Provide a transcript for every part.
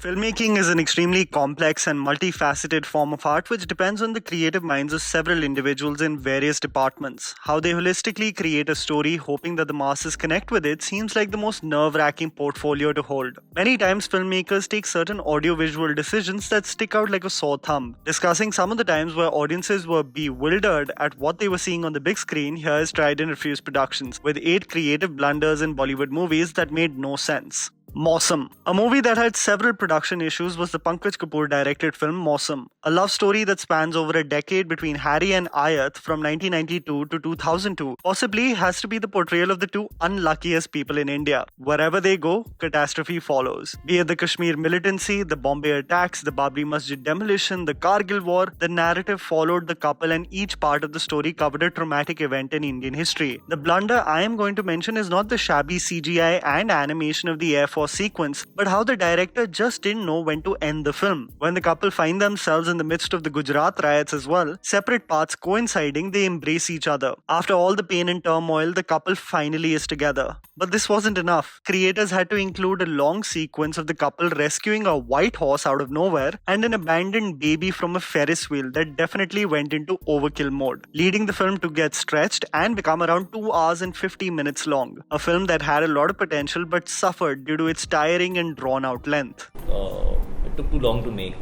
Filmmaking is an extremely complex and multifaceted form of art which depends on the creative minds of several individuals in various departments. How they holistically create a story, hoping that the masses connect with it, seems like the most nerve wracking portfolio to hold. Many times, filmmakers take certain audiovisual decisions that stick out like a sore thumb. Discussing some of the times where audiences were bewildered at what they were seeing on the big screen, here is Tried and Refused Productions, with 8 creative blunders in Bollywood movies that made no sense. Mosam. A movie that had several production issues was the Pankaj Kapoor directed film Mosam, a love story that spans over a decade between Harry and Ayat from 1992 to 2002. Possibly has to be the portrayal of the two unluckiest people in India. Wherever they go, catastrophe follows. Be it the Kashmir militancy, the Bombay attacks, the Babri Masjid demolition, the Kargil war, the narrative followed the couple and each part of the story covered a traumatic event in Indian history. The blunder I am going to mention is not the shabby CGI and animation of the Air Force sequence, but how the director just didn't know when to end the film. When the couple find themselves in the midst of the Gujarat riots as well, separate paths coinciding, they embrace each other. After all the pain and turmoil, the couple finally is together. But this wasn't enough. Creators had to include a long sequence of the couple rescuing a white horse out of nowhere and an abandoned baby from a Ferris wheel that definitely went into overkill mode, leading the film to get stretched and become around 2 hours and 50 minutes long. A film that had a lot of potential but suffered due to its tiring and drawn out length. It took too long to make.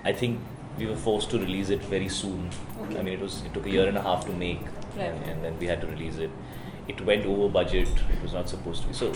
I think we were forced to release it very soon. Okay. I mean, it took a year and a half to make, Right. and then we had to release it. It went over budget. It was not supposed to be. So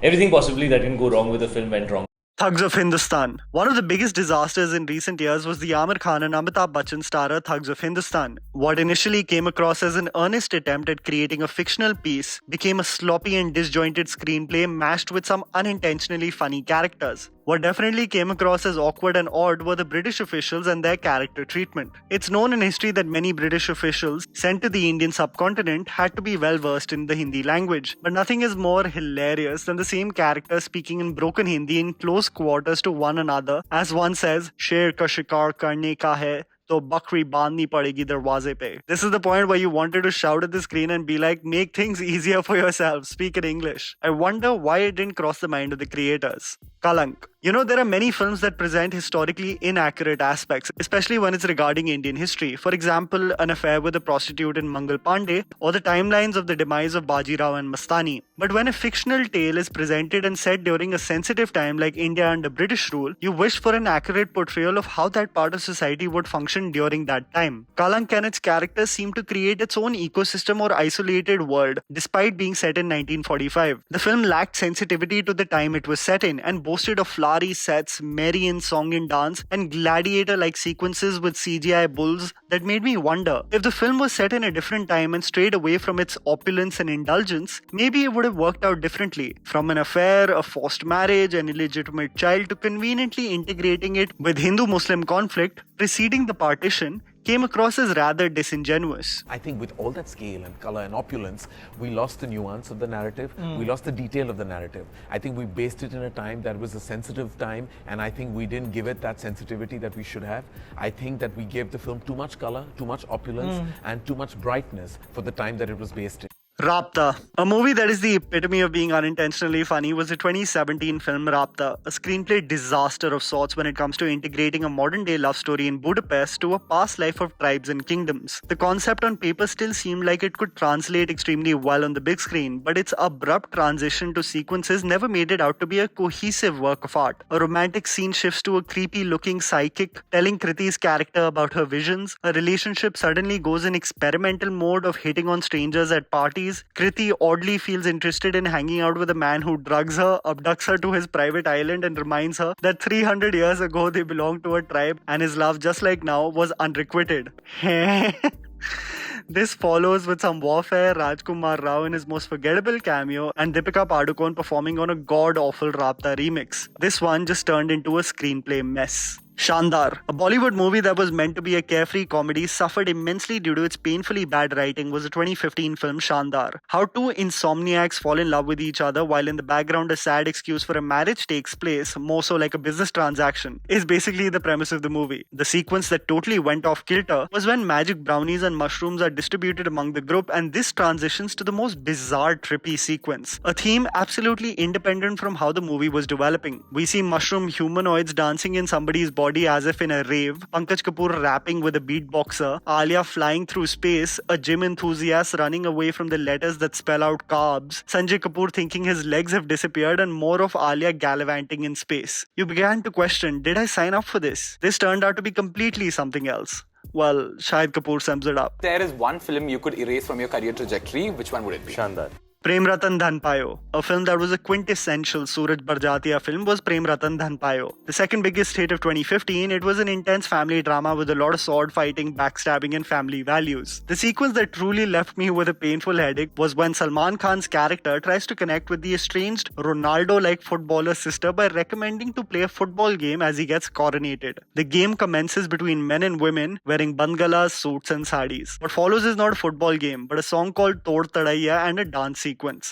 everything possibly that didn't go wrong with the film went wrong. Thugs of Hindustan. One of the biggest disasters in recent years was the Amir Khan and Amitabh Bachchan starrer Thugs of Hindustan. What initially came across as an earnest attempt at creating a fictional piece became a sloppy and disjointed screenplay mashed with some unintentionally funny characters. What definitely came across as awkward and odd were the British officials and their character treatment. It's known in history that many British officials sent to the Indian subcontinent had to be well versed in the Hindi language. But nothing is more hilarious than the same character speaking in broken Hindi in close quarters to one another as one says, "Sher ka shikar karne ka hai, तो बकरी बांधनी पड़ेगी दरवाजे पे." This is the point where you wanted to shout at the screen and be like, make things easier for yourself, speak in English. I wonder why it didn't cross the mind of the creators. Kalank. You know, there are many films that present historically inaccurate aspects, especially when it's regarding Indian history. For example, An Affair with a Prostitute in Mangal Pandey, or the timelines of the demise of Bajirao and Mastani. But when a fictional tale is presented and set during a sensitive time like India under British rule, you wish for an accurate portrayal of how that part of society would function during that time. Kalank and its characters seem to create its own ecosystem or isolated world, despite being set in 1945. The film lacked sensitivity to the time it was set in and boasted of flowery sets, merry in song and dance, and gladiator-like sequences with CGI bulls that made me wonder if the film was set in a different time and strayed away from its opulence and indulgence, maybe it would have worked out differently. From an affair, a forced marriage, an illegitimate child, to conveniently integrating it with Hindu-Muslim conflict preceding the partition, came across as rather disingenuous. I think with all that scale and color and opulence, we lost the nuance of the narrative. We lost the detail of the narrative. I think we based it in a time that was a sensitive time, and I think we didn't give it that sensitivity that we should have. I think that we gave the film too much color, too much opulence, and too much brightness for the time that it was based in. Rabta. A movie that is the epitome of being unintentionally funny was the 2017 film Rabta, a screenplay disaster of sorts when it comes to integrating a modern-day love story in Budapest to a past life of tribes and kingdoms. The concept on paper still seemed like it could translate extremely well on the big screen, but its abrupt transition to sequences never made it out to be a cohesive work of art. A romantic scene shifts to a creepy-looking psychic telling Kriti's character about her visions. A relationship suddenly goes in experimental mode of hitting on strangers at parties. Kriti oddly feels interested in hanging out with a man who drugs her, abducts her to his private island, and reminds her that 300 years ago they belonged to a tribe and his love, just like now, was unrequited. This follows with some warfare, Rajkumar Rao in his most forgettable cameo, and Deepika Padukone performing on a god-awful Rabta remix. This one just turned into a screenplay mess. Shandar, a Bollywood movie that was meant to be a carefree comedy, suffered immensely due to its painfully bad writing, was a 2015 film Shandar. How two insomniacs fall in love with each other while in the background a sad excuse for a marriage takes place, more so like a business transaction, is basically the premise of the movie. The sequence that totally went off kilter was when magic brownies and mushrooms are distributed among the group, and this transitions to the most bizarre, trippy sequence. A theme absolutely independent from how the movie was developing. We see mushroom humanoids dancing in somebody's body as if in a rave, Pankaj Kapoor rapping with a beatboxer, Alia flying through space, a gym enthusiast running away from the letters that spell out carbs, Sanjay Kapoor thinking his legs have disappeared, and more of Alia gallivanting in space. You began to question, did I sign up for this? This turned out to be completely something else. Well, Shahid Kapoor sums it up. There is one film you could erase from your career trajectory. Which one would it be? Shandar. Prem Ratan Dhan Payo. A film that was a quintessential Suraj Barjatia film was Prem Ratan Dhan Payo. The second biggest hit of 2015, it was an intense family drama with a lot of sword fighting, backstabbing and family values. The sequence that truly left me with a painful headache was when Salman Khan's character tries to connect with the estranged Ronaldo-like footballer's sister by recommending to play a football game as he gets coronated. The game commences between men and women wearing bandgalas, suits and sarees. What follows is not a football game, but a song called Tod Tadaiya and a dance sequence.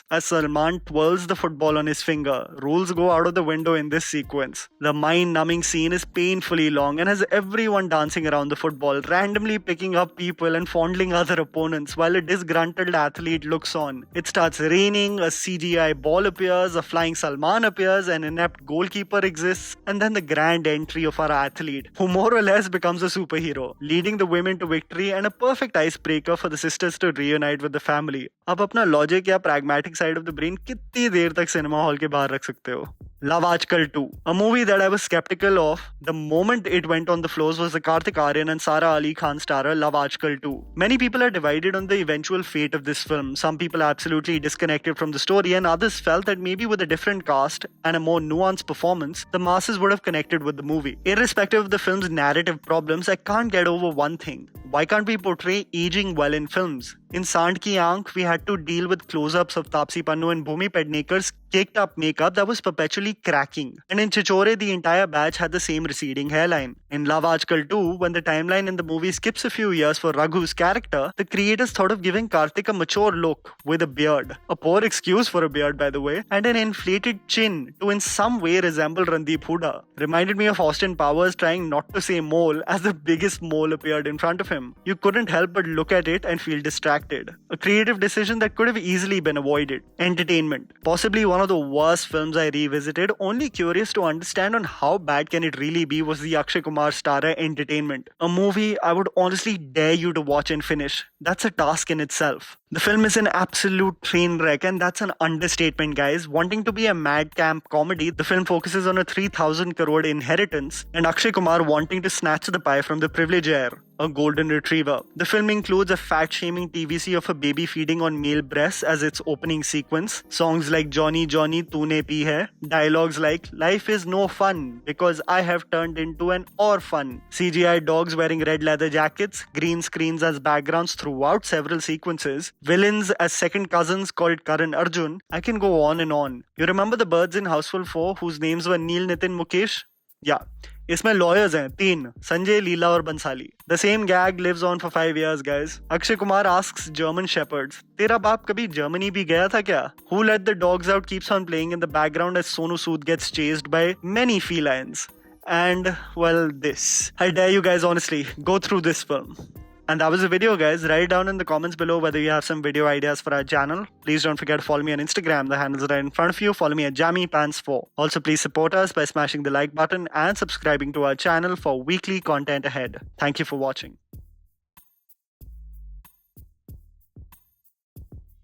As Salman twirls the football on his finger, rules go out of the window in this sequence. The mind-numbing scene is painfully long and has everyone dancing around the football, randomly picking up people and fondling other opponents while a disgruntled athlete looks on. It starts raining, a CGI ball appears, a flying Salman appears, an inept goalkeeper exists, and then the grand entry of our athlete, who more or less becomes a superhero, leading the women to victory and a perfect icebreaker for the sisters to reunite with the family. अब अपना logic या pragmatic side of the brain कितनी देर तक cinema hall के बाहर रख सकते हो? Love Aajkal 2, a movie that I was skeptical of the moment it went on the floors, was the Kartik Aaryan and Sara Ali Khan starrer Love Aajkal 2. Many people are divided on the eventual fate of this film. Some people are absolutely disconnected from the story, and others felt that maybe with a different cast and a more nuanced performance, the masses would have connected with the movie. Irrespective of the film's narrative problems, I can't get over one thing. Why can't we portray aging well in films? In Sant Ki Aankh, we had to deal with close-ups of Taapsee Pannu and Bhumi Pednekar's caked-up makeup that was perpetually cracking. And in Chichore, the entire batch had the same receding hairline. In Love Aajkal 2, when the timeline in the movie skips a few years for Raghu's character, the creators thought of giving Kartik a mature look with a beard. A poor excuse for a beard, by the way, and an inflated chin to in some way resemble Randeep Hooda. Reminded me of Austin Powers trying not to say mole as the biggest mole appeared in front of him. You couldn't help but look at it and feel distracted. A creative decision that could have easily been avoided. Entertainment. Possibly one of the worst films I revisited, only curious to understand on how bad can it really be, was the Akshay Kumar starrer Entertainment. A movie I would honestly dare you to watch and finish. That's a task in itself. The film is an absolute train wreck, and that's an understatement, guys. Wanting to be a mad camp comedy, the film focuses on a 3,000 crore inheritance and Akshay Kumar wanting to snatch the pie from the privileged heir, a golden retriever. The film includes a fat-shaming TVC of a baby feeding on male breasts as its opening sequence, songs like Johnny Johnny Toone Pee Hai, dialogues like life is no fun because I have turned into an orphan, CGI dogs wearing red leather jackets, green screens as backgrounds throughout several sequences, villains as second cousins called Karan Arjun. I can go on and on. You remember the birds in Houseful 4 whose names were Neil, Nitin, Mukesh? Yeah. इसमें lawyers हैं 3, Sanjay, Leela और Bansali. The same gag lives on for 5 years, guys. Akshay Kumar asks German shepherds, तेरा बाप कभी Germany भी गया था क्या? Who Let the Dogs Out keeps on playing in the background as Sonu Sood gets chased by many felines. And, well, this. I dare you guys, honestly, go through this film. And that was the video, guys. Write down in the comments below whether you have some video ideas for our channel. Please don't forget to follow me on Instagram. The handles are right in front of you. Follow me at JammyPants4. Also, please support us by smashing the like button and subscribing to our channel for weekly content ahead. Thank you for watching.